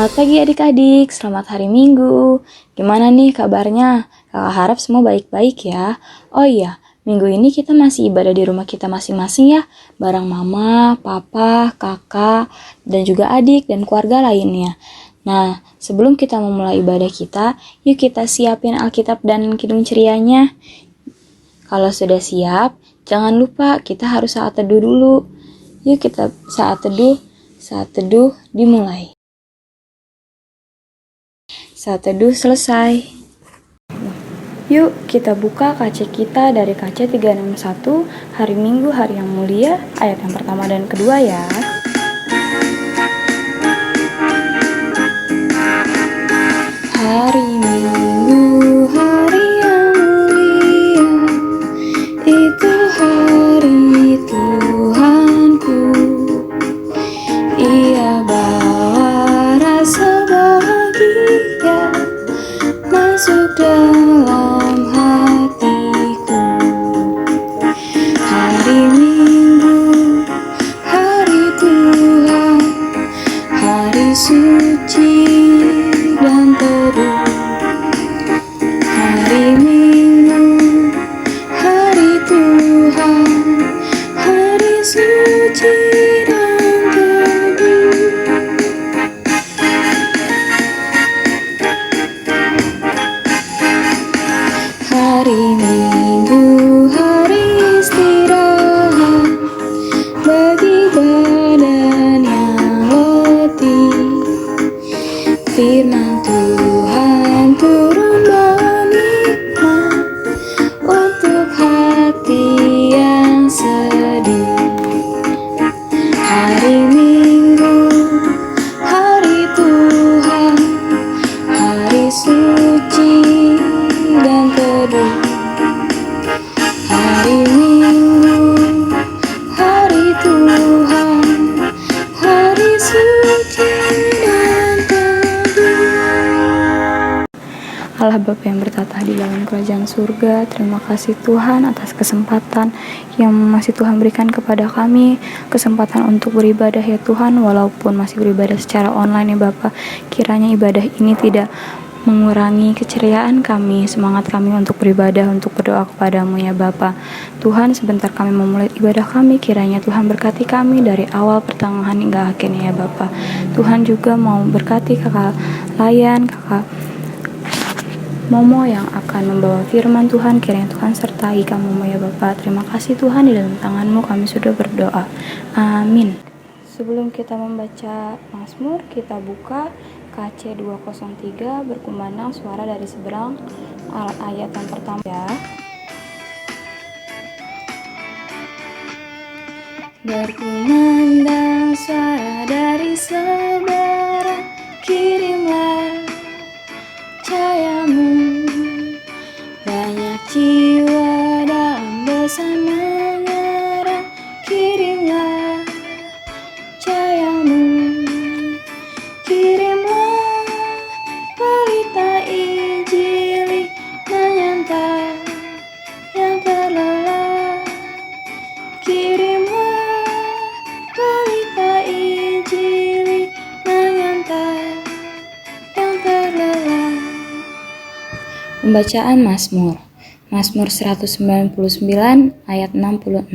Selamat pagi adik-adik, selamat hari Minggu. Gimana nih kabarnya? Kakak harap semua baik-baik ya. Oh iya, minggu ini kita masih ibadah di rumah kita masing-masing ya. Bareng mama, papa, kakak, dan juga adik dan keluarga lainnya. Nah, sebelum kita memulai ibadah kita, yuk kita siapin Alkitab dan Kidung Cerianya. Kalau sudah siap, jangan lupa kita harus saat teduh dulu. Yuk kita saat teduh dimulai. Saat teduh selesai. Yuk kita buka KC kita dari KC 361 hari Minggu hari yang mulia ayat yang pertama dan kedua ya. Hari Minggu hari yang mulia, itu hari Tuhanku. Ia bawa rasa bahagia masuk dalam hatiku. Hari Minggu, hari Tuhan, hari suci dan teduh. Hari Minggu, hari Tuhan, hari suci dan teduh. Hari Minggu, hari istirahat bagi badan yang letih. Firman Tuhan turun bernikmat untuk hati yang sedih. Hari Minggu, hari Tuhan, hari suci dan teduh. Hari Minggu, hari Tuhan, hari suci dan teduh. Allah Bapa yang bertata di dalam kerajaan surga, terima kasih Tuhan atas kesempatan yang masih Tuhan berikan kepada kami, kesempatan untuk beribadah ya Tuhan, walaupun masih beribadah secara online ya Bapa. Kiranya ibadah ini tidak mengurangi keceriaan kami, semangat kami untuk beribadah, untuk berdoa kepadamu ya Bapa. Tuhan, sebentar kami memulai ibadah kami, kiranya Tuhan berkati kami dari awal, pertengahan hingga akhirnya ya Bapa. Tuhan juga mau berkati kakak Layan, kakak Momo yang akan membawa firman Tuhan, kiranya Tuhan sertai kamu ya Bapa. Terima kasih Tuhan, di dalam tangan-Mu kami sudah berdoa. Amin. Sebelum kita membaca Mazmur, kita buka KC 203 berkumandang suara dari seberang ayat yang pertama ya. Berkumandang suara dari seberang, kirimlah cahayamu. Banyak jiwa dalam dosa mengerang, kirimlah cahayamu. Kirimlah pelita Injil menyantap yang terlelap. Kirimlah pelita Injil menyantap yang terlelap. Pembacaan Mazmur 199 ayat 66.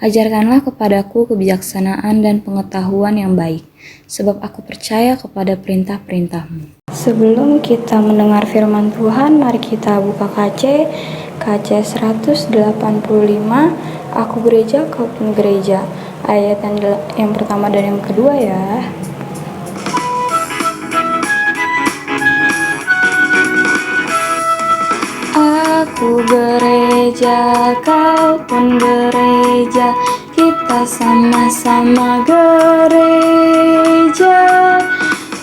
Ajarkanlah kepadaku kebijaksanaan dan pengetahuan yang baik, sebab aku percaya kepada perintah-perintah-Mu. Sebelum kita mendengar firman Tuhan, mari kita buka KC 185, Aku Gereja Kau Pun Gereja, ayat yang pertama dan yang kedua ya. Aku gereja, kau pun gereja, kita sama-sama gereja,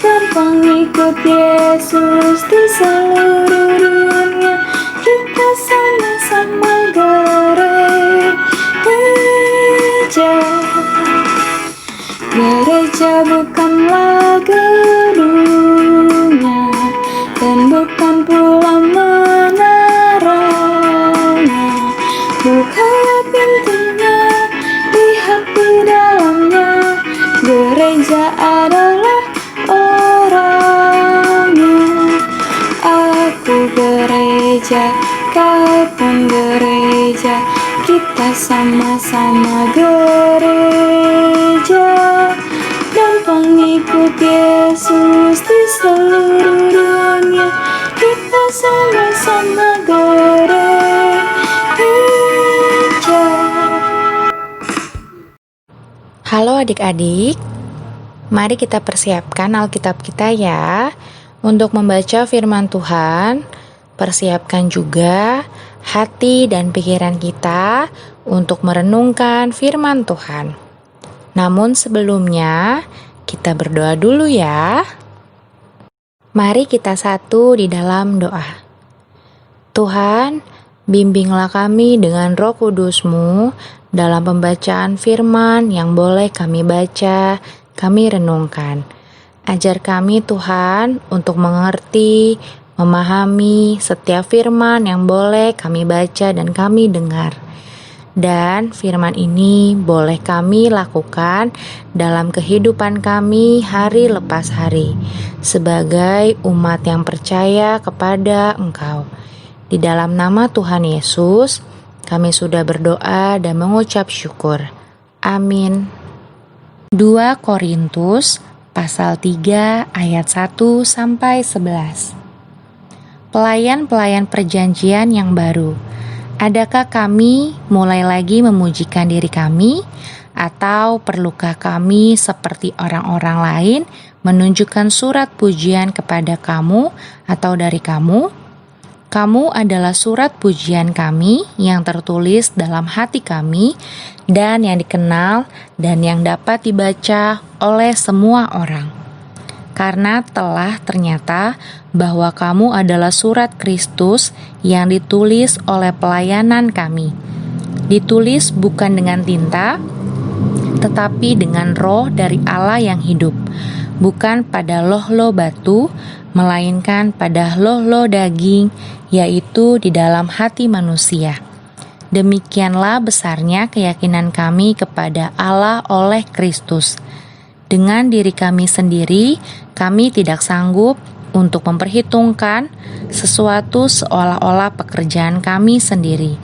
dan pengikut Yesus di seluruh dunia. Kita sama-sama gereja. Gereja bukanlah gedungnya, dan bukan pula menaranya. Bukalah pintunya, lihat di dalamnya. Gereja adalah orang gereja, kau pun gereja, kita sama-sama gereja dan pengikut Yesus di seluruh dunia, kita sama-sama gereja. Halo adik-adik, mari kita persiapkan Alkitab kita ya untuk membaca firman Tuhan. Persiapkan juga hati dan pikiran kita untuk merenungkan firman Tuhan. Namun sebelumnya, kita berdoa dulu ya. Mari kita satu di dalam doa. Tuhan, bimbinglah kami dengan Roh Kudus-Mu dalam pembacaan firman yang boleh kami baca, kami renungkan. Ajar kami Tuhan untuk mengerti, memahami setiap firman yang boleh kami baca dan kami dengar. Dan firman ini boleh kami lakukan dalam kehidupan kami hari lepas hari, sebagai umat yang percaya kepada Engkau. Di dalam nama Tuhan Yesus, kami sudah berdoa dan mengucap syukur. Amin. 2 Korintus pasal 3 ayat 1-11. Pelayan-pelayan perjanjian yang baru, adakah kami mulai lagi memujikan diri kami? Atau perlukah kami seperti orang-orang lain menunjukkan surat pujian kepada kamu atau dari kamu? Kamu adalah surat pujian kami yang tertulis dalam hati kami dan yang dikenal dan yang dapat dibaca oleh semua orang. Karena telah ternyata bahwa kamu adalah surat Kristus yang ditulis oleh pelayanan kami. Ditulis bukan dengan tinta, tetapi dengan Roh dari Allah yang hidup, bukan pada loh-loh batu, melainkan pada loh-loh daging, yaitu di dalam hati manusia. Demikianlah besarnya keyakinan kami kepada Allah oleh Kristus. Dengan diri kami sendiri, kami tidak sanggup untuk memperhitungkan sesuatu seolah-olah pekerjaan kami sendiri.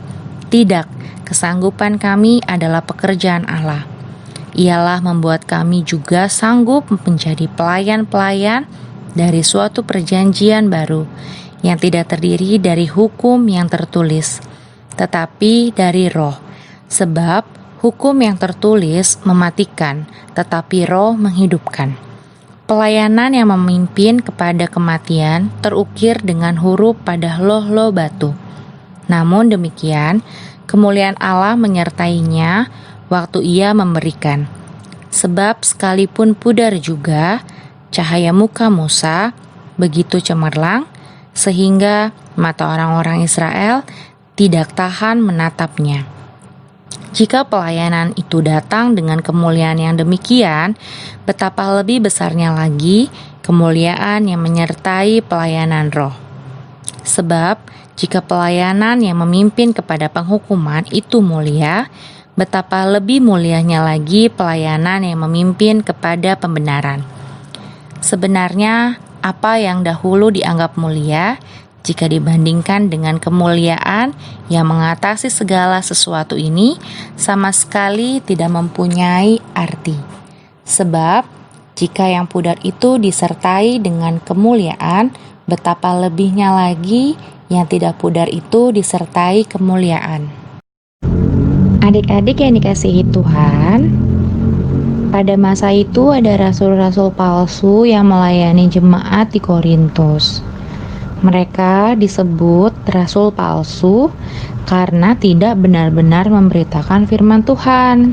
Tidak, kesanggupan kami adalah pekerjaan Allah. Ialah membuat kami juga sanggup menjadi pelayan-pelayan dari suatu perjanjian baru, yang tidak terdiri dari hukum yang tertulis, tetapi dari Roh. Sebab hukum yang tertulis mematikan, tetapi Roh menghidupkan. Pelayanan yang memimpin kepada kematian terukir dengan huruf pada loh-loh batu. Namun demikian, kemuliaan Allah menyertainya waktu Ia memberikan. Sebab sekalipun pudar juga, cahaya muka Musa begitu cemerlang, sehingga mata orang-orang Israel tidak tahan menatapnya. Jika pelayanan itu datang dengan kemuliaan yang demikian, betapa lebih besarnya lagi kemuliaan yang menyertai pelayanan Roh. Sebab, jika pelayanan yang memimpin kepada penghukuman itu mulia, betapa lebih mulianya lagi pelayanan yang memimpin kepada pembenaran. Sebenarnya, apa yang dahulu dianggap mulia, jika dibandingkan dengan kemuliaan yang mengatasi segala sesuatu ini, sama sekali tidak mempunyai arti. Sebab, jika yang pudar itu disertai dengan kemuliaan, betapa lebihnya lagi yang tidak pudar itu disertai kemuliaan. Adik-adik yang dikasihi Tuhan, pada masa itu ada rasul-rasul palsu yang melayani jemaat di Korintus. Mereka disebut rasul palsu karena tidak benar-benar memberitakan firman Tuhan.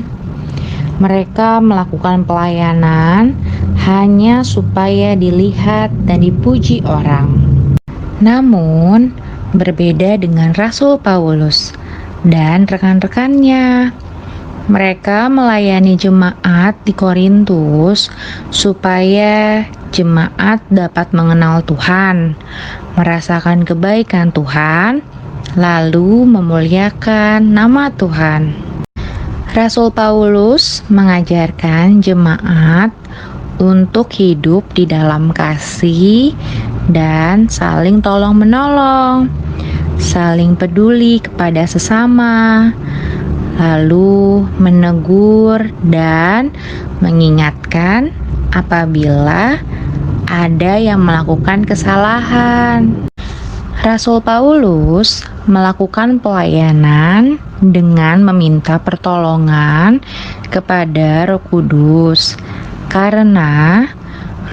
Mereka melakukan pelayanan hanya supaya dilihat dan dipuji orang. Namun, berbeda dengan Rasul Paulus dan rekan-rekannya. Mereka melayani jemaat di Korintus supaya jemaat dapat mengenal Tuhan, merasakan kebaikan Tuhan, lalu memuliakan nama Tuhan. Rasul Paulus mengajarkan jemaat untuk hidup di dalam kasih dan saling tolong-menolong, saling peduli kepada sesama, lalu menegur dan mengingatkan apabila ada yang melakukan kesalahan. Rasul Paulus melakukan pelayanan dengan meminta pertolongan kepada Roh Kudus, karena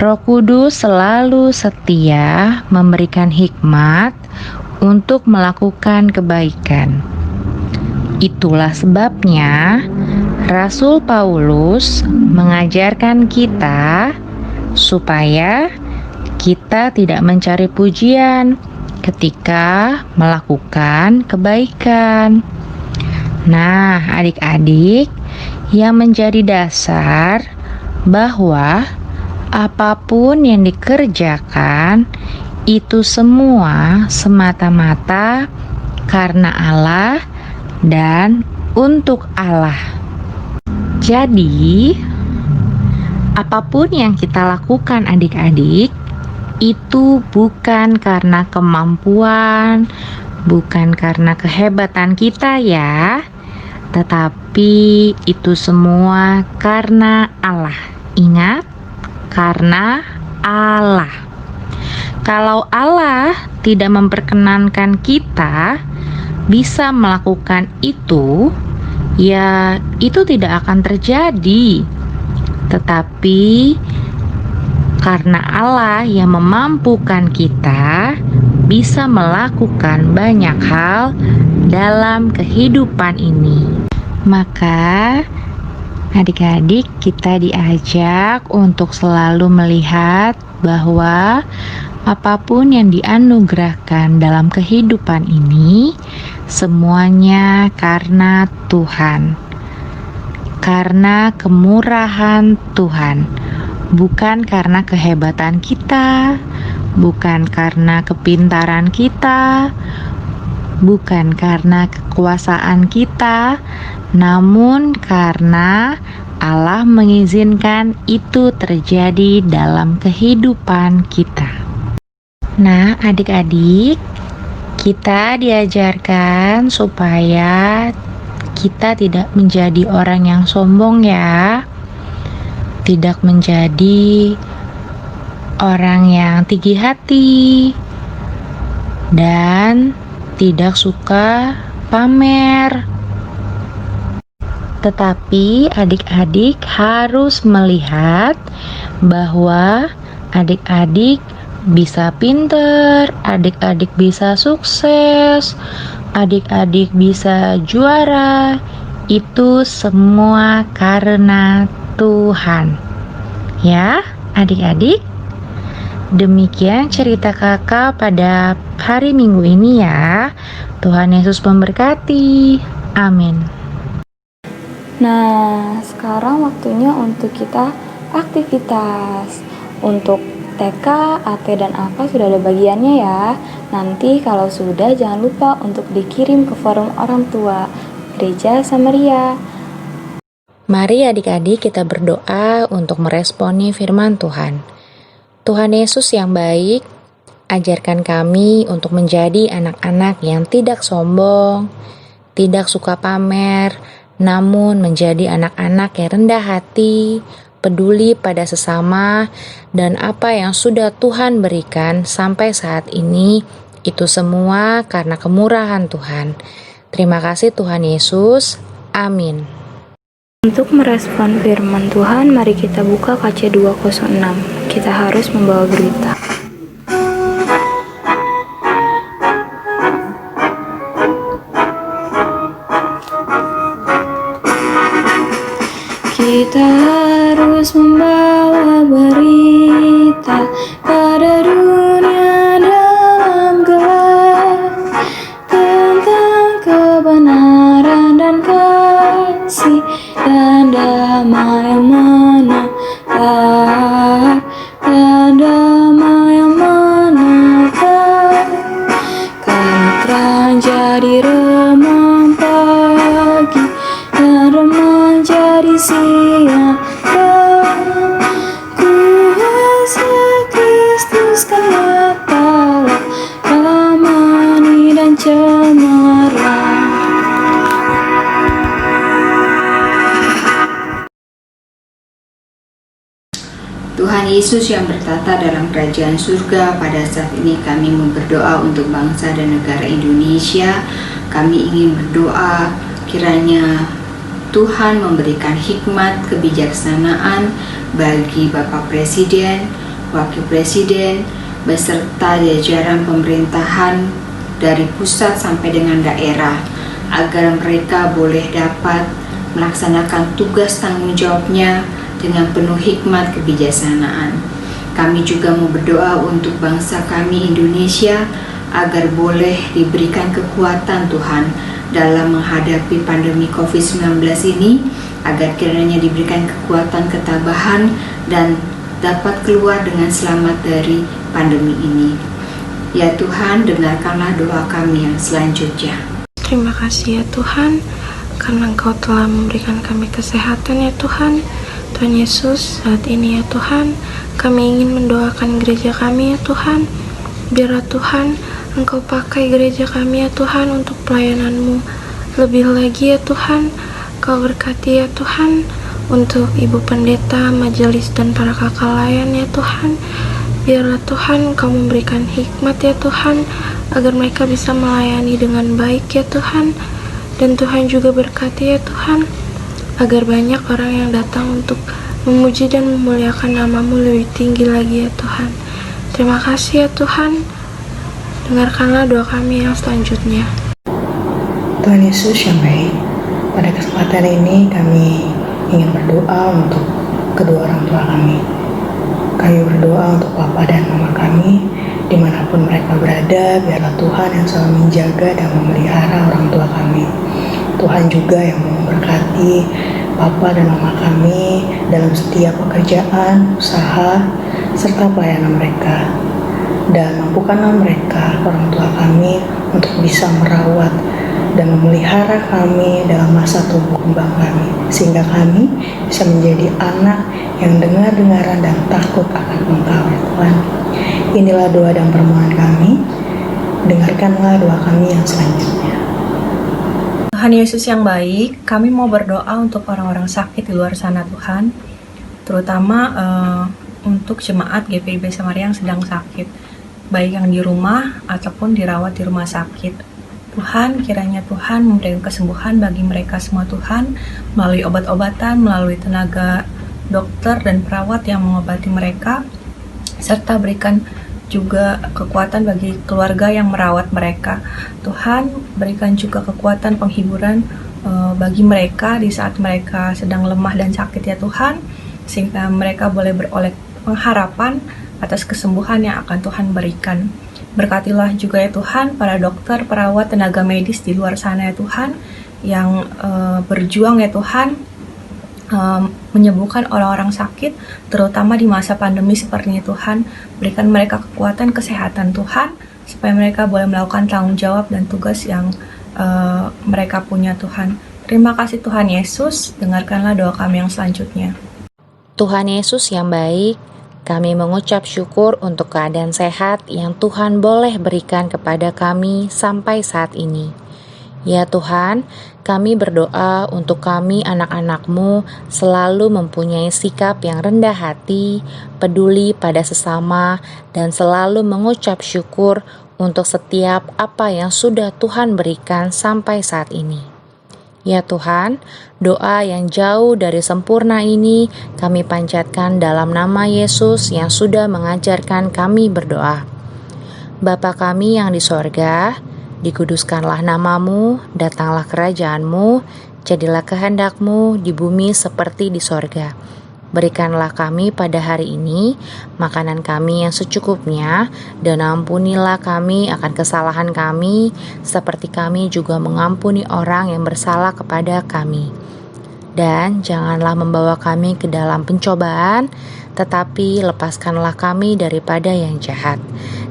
Roh Kudus selalu setia memberikan hikmat untuk melakukan kebaikan. Itulah sebabnya Rasul Paulus mengajarkan kita supaya kita tidak mencari pujian ketika melakukan kebaikan. Nah, adik-adik, yang menjadi dasar bahwa apapun yang dikerjakan itu semua semata-mata karena Allah dan untuk Allah. Jadi, apapun yang kita lakukan adik-adik, itu bukan karena kemampuan, bukan karena kehebatan kita ya, tetapi itu semua karena Allah. Ingat, karena Allah. Kalau Allah tidak memperkenankan kita bisa melakukan itu, ya itu tidak akan terjadi. Tetapi karena Allah yang memampukan kita bisa melakukan banyak hal dalam kehidupan ini. Maka adik-adik kita diajak untuk selalu melihat bahwa apapun yang dianugerahkan dalam kehidupan ini semuanya karena Tuhan, karena kemurahan Tuhan. Bukan karena kehebatan kita, bukan karena kepintaran kita, bukan karena kekuasaan kita, namun karena Allah mengizinkan itu terjadi dalam kehidupan kita. Nah, adik-adik, kita diajarkan supaya kita tidak menjadi orang yang sombong ya. Tidak menjadi orang yang tinggi hati dan tidak suka pamer. Tetapi adik-adik harus melihat bahwa adik-adik bisa pinter, adik-adik bisa sukses, adik-adik bisa juara. Itu semua karena Tuhan. Ya, adik-adik. Demikian cerita kakak pada hari Minggu ini ya. Tuhan Yesus memberkati. Amin. Nah, sekarang waktunya untuk kita aktivitas. Untuk TK, AT, dan AK sudah ada bagiannya ya. Nanti kalau sudah jangan lupa untuk dikirim ke forum orang tua Gereja Samaria. Mari adik-adik kita berdoa untuk meresponi firman Tuhan. Tuhan Yesus yang baik, ajarkan kami untuk menjadi anak-anak yang tidak sombong, tidak suka pamer, namun menjadi anak-anak yang rendah hati, peduli pada sesama, dan apa yang sudah Tuhan berikan sampai saat ini, itu semua karena kemurahan Tuhan. Terima kasih Tuhan Yesus. Amin. Untuk merespon firman Tuhan, mari kita buka KC 206. Kita harus membawa berita. Kita harus membawa berita pada dunia dalam gelap tentang kebenaran dan kasih dan damai yang menetap, dan damai yang menetap. Karena terang jadi remang pagi dan remang jadi siang, dan kuasa Kristus Tuhan Yesus yang bertata dalam kerajaan surga, pada saat ini kami mau berdoa untuk bangsa dan negara Indonesia. Kami ingin berdoa kiranya Tuhan memberikan hikmat kebijaksanaan bagi Bapak Presiden, Wakil Presiden, beserta jajaran pemerintahan dari pusat sampai dengan daerah, agar mereka boleh dapat melaksanakan tugas tanggung jawabnya dengan penuh hikmat kebijaksanaan. Kami juga mau berdoa untuk bangsa kami Indonesia agar boleh diberikan kekuatan Tuhan dalam menghadapi pandemi COVID-19 ini, agar kiranya diberikan kekuatan ketabahan dan dapat keluar dengan selamat dari pandemi ini. Ya Tuhan, dengarkanlah doa kami yang selanjutnya. Terima kasih ya Tuhan, karena Engkau telah memberikan kami kesehatan ya Tuhan. Tuhan Yesus, saat ini ya Tuhan, kami ingin mendoakan gereja kami ya Tuhan. Biarlah Tuhan, Engkau pakai gereja kami ya Tuhan untuk pelayanan-Mu. Lebih lagi ya Tuhan, Kau berkati ya Tuhan untuk Ibu Pendeta, majelis dan para kakak layan ya Tuhan. Biarlah Tuhan Kau memberikan hikmat ya Tuhan, agar mereka bisa melayani dengan baik ya Tuhan. Dan Tuhan juga berkati ya Tuhan, agar banyak orang yang datang untuk memuji dan memuliakan nama-Mu lebih tinggi lagi ya Tuhan. Terima kasih ya Tuhan. Dengarkanlah doa kami yang selanjutnya. Tuhan Yesus yang baik, pada kesempatan ini kami ingin berdoa untuk kedua orang tua kami. Kami berdoa untuk Papa dan Mama kami, dimanapun mereka berada, biarlah Tuhan yang selalu menjaga dan memelihara orang tua kami. Tuhan juga yang memberkati Papa dan Mama kami dalam setiap pekerjaan, usaha, serta pelayanan mereka. Dan mampukanlah mereka, orang tua kami, untuk bisa merawat dan memelihara kami dalam masa tumbuh kembang kami, sehingga kami bisa menjadi anak yang dengar-dengaran dan takut akan Engkau ya Tuhan. Inilah doa dan permohonan kami, dengarkanlah doa kami yang selanjutnya. Tuhan Yesus yang baik, kami mau berdoa untuk orang-orang sakit di luar sana Tuhan, terutama untuk jemaat GPIB Samaria yang sedang sakit, baik yang di rumah ataupun dirawat di rumah sakit. Tuhan, kiranya Tuhan memberikan kesembuhan bagi mereka semua Tuhan, melalui obat-obatan, melalui tenaga dokter dan perawat yang mengobati mereka, serta berikan juga kekuatan bagi keluarga yang merawat mereka. Tuhan, berikan juga kekuatan penghiburan bagi mereka di saat mereka sedang lemah dan sakit ya Tuhan, sehingga mereka boleh beroleh pengharapan atas kesembuhan yang akan Tuhan berikan. Berkatilah juga ya Tuhan para dokter, perawat, tenaga medis di luar sana ya Tuhan, yang berjuang ya Tuhan, menyembuhkan orang-orang sakit, terutama di masa pandemi seperti ini Tuhan. Berikan mereka kekuatan kesehatan Tuhan, supaya mereka boleh melakukan tanggung jawab dan tugas yang mereka punya Tuhan. Terima kasih Tuhan Yesus, dengarkanlah doa kami yang selanjutnya. Tuhan Yesus yang baik, kami mengucap syukur untuk keadaan sehat yang Tuhan boleh berikan kepada kami sampai saat ini. Ya Tuhan, kami berdoa untuk kami anak-anak-Mu selalu mempunyai sikap yang rendah hati, peduli pada sesama, dan selalu mengucap syukur untuk setiap apa yang sudah Tuhan berikan sampai saat ini. Ya Tuhan, doa yang jauh dari sempurna ini kami panjatkan dalam nama Yesus yang sudah mengajarkan kami berdoa. Bapa kami yang di sorga, dikuduskanlah namamu, datanglah kerajaanmu, jadilah kehendak-Mu di bumi seperti di sorga. Berikanlah kami pada hari ini makanan kami yang secukupnya, dan ampunilah kami akan kesalahan kami, seperti kami juga mengampuni orang yang bersalah kepada kami. Dan janganlah membawa kami ke dalam pencobaan, tetapi lepaskanlah kami daripada yang jahat.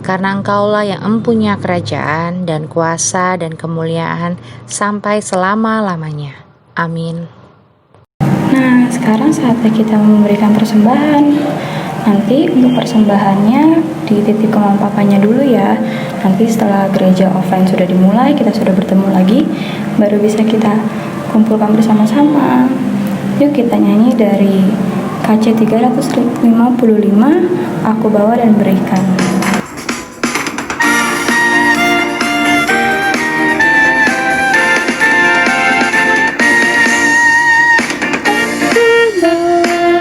Karena Engkaulah yang empunya kerajaan dan kuasa dan kemuliaan sampai selama-lamanya. Amin. Nah, sekarang saatnya kita memberikan persembahan. Nanti untuk persembahannya dititip ke mama papanya dulu ya. Nanti setelah gereja offline sudah dimulai, kita sudah bertemu lagi, baru bisa kita kumpulkan bersama-sama. Yuk kita nyanyi dari KC 355, aku bawa dan berikan.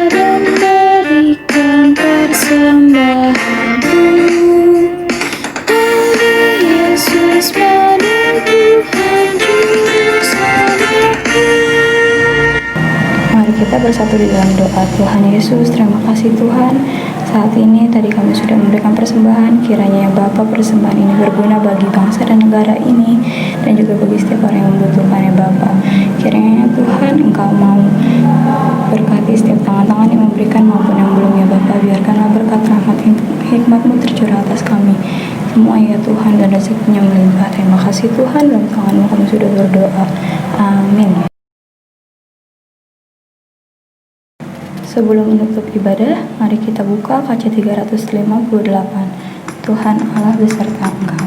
Dan berikan persembahanku pada Yesus, pada Tuhan Juru Selamatku. Mari kita bersatu di dalam doa. Tuhan Yesus, terima kasih Tuhan. Saat ini tadi kami sudah memberikan persembahan, kiranya ya Bapa, persembahan ini berguna bagi bangsa dan negara ini, dan juga bagi setiap orang yang membutuhkan ya Bapa. Kiranya ya Tuhan, Engkau mau berkati setiap tangan-tangan yang memberikan maupun yang belum ya Bapa. Biarkanlah berkat rahmat hikmat-Mu tercurah atas kami semua ya Tuhan, dan rezekinya melimpah. Terima kasih Tuhan, dalam tangan-Mu kami sudah berdoa. Amin. Sebelum menutup ibadah, mari kita buka KC 358. Tuhan Allah beserta engkau.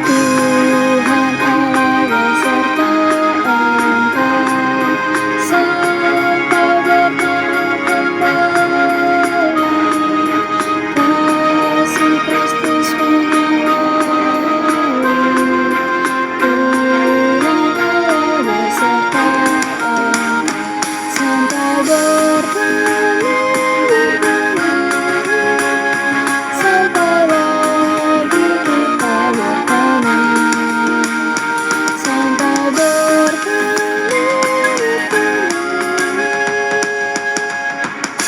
Tuhan Allah beserta engkau, sampai bertemu kembali. Kasih Kristus mengawali. Tuhan Allah beserta engkau, sampai bertemu, sampai lagi kita bertemu, sampai bertemu.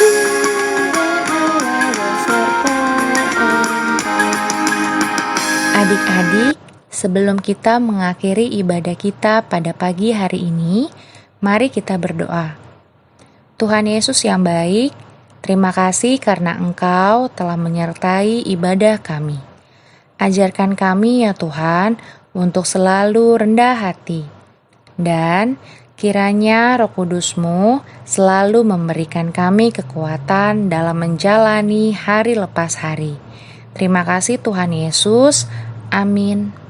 Tuhan Allah beserta engkau. Adik-adik, sebelum kita mengakhiri ibadah kita pada pagi hari ini, mari kita berdoa. Tuhan Yesus yang baik, terima kasih karena Engkau telah menyertai ibadah kami. Ajarkan kami ya Tuhan untuk selalu rendah hati, dan kiranya Roh Kudus-Mu selalu memberikan kami kekuatan dalam menjalani hari lepas hari. Terima kasih Tuhan Yesus. Amin.